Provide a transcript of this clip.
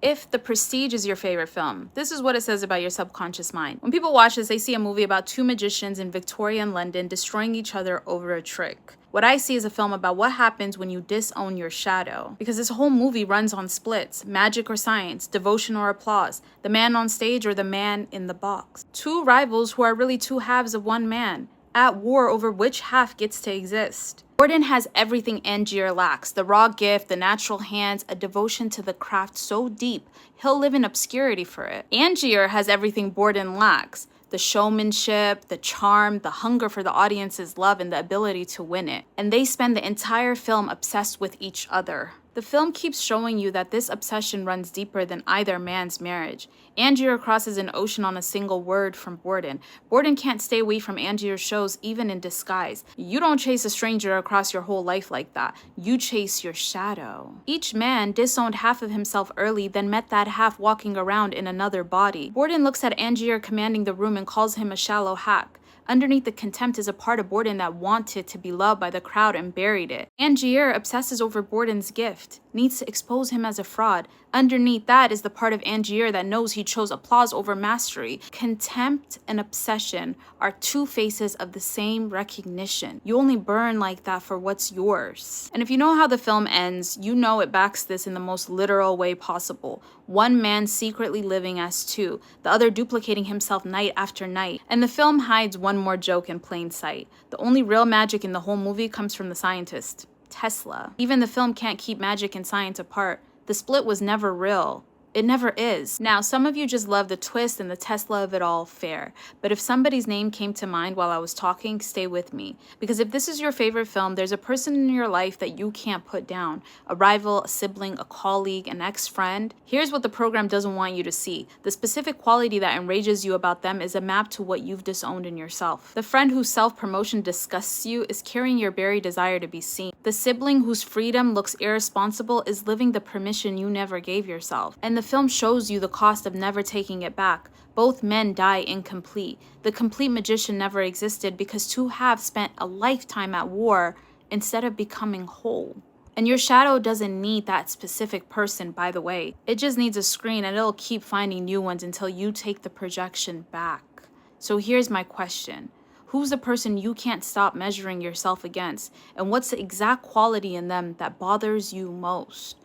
If The Prestige is your favorite film, this is what it says about your subconscious mind. When people watch this, they see a movie about two magicians in Victorian London destroying each other over a trick. What I see is a film about what happens when you disown your shadow. Because this whole movie runs on splits: magic or science, devotion or applause, the man on stage or the man in the box. Two rivals who are really two halves of one man, at war over which half gets to exist. Borden has everything Angier lacks: the raw gift, the natural hands, a devotion to the craft so deep, he'll live in obscurity for it. Angier has everything Borden lacks: the showmanship, the charm, the hunger for the audience's love, and the ability to win it. And they spend the entire film obsessed with each other. The film keeps showing you that this obsession runs deeper than either man's marriage. Angier crosses an ocean on a single word from Borden. Borden can't stay away from Angier's shows even in disguise. You don't chase a stranger across your whole life like that. You chase your shadow. Each man disowned half of himself early, then met that half walking around in another body. Borden looks at Angier commanding the room and calls him a shallow hack. Underneath the contempt is a part of Borden that wanted to be loved by the crowd and buried it. Angier obsesses over Borden's gift, needs to expose him as a fraud. Underneath that is the part of Angier that knows he chose applause over mastery. Contempt and obsession are two faces of the same recognition. You only burn like that for what's yours. And if you know how the film ends, you know it backs this in the most literal way possible. One man secretly living as two, the other duplicating himself night after night. And the film hides one more joke in plain sight. The only real magic in the whole movie comes from the scientist, Tesla. Even the film can't keep magic and science apart. The split was never real. It never is. Now, some of you just love the twist and the Tesla of it all, fair. But if somebody's name came to mind while I was talking, stay with me. Because if this is your favorite film, there's a person in your life that you can't put down. A rival, a sibling, a colleague, an ex-friend. Here's what the program doesn't want you to see. The specific quality that enrages you about them is a map to what you've disowned in yourself. The friend whose self-promotion disgusts you is carrying your buried desire to be seen. The sibling whose freedom looks irresponsible is living the permission you never gave yourself. And the film shows you the cost of never taking it back. Both men die incomplete. The complete magician never existed because two halves spent a lifetime at war instead of becoming whole. And your shadow doesn't need that specific person, by the way. It just needs a screen, and it'll keep finding new ones until you take the projection back. So here's my question. Who's the person you can't stop measuring yourself against? And what's the exact quality in them that bothers you most?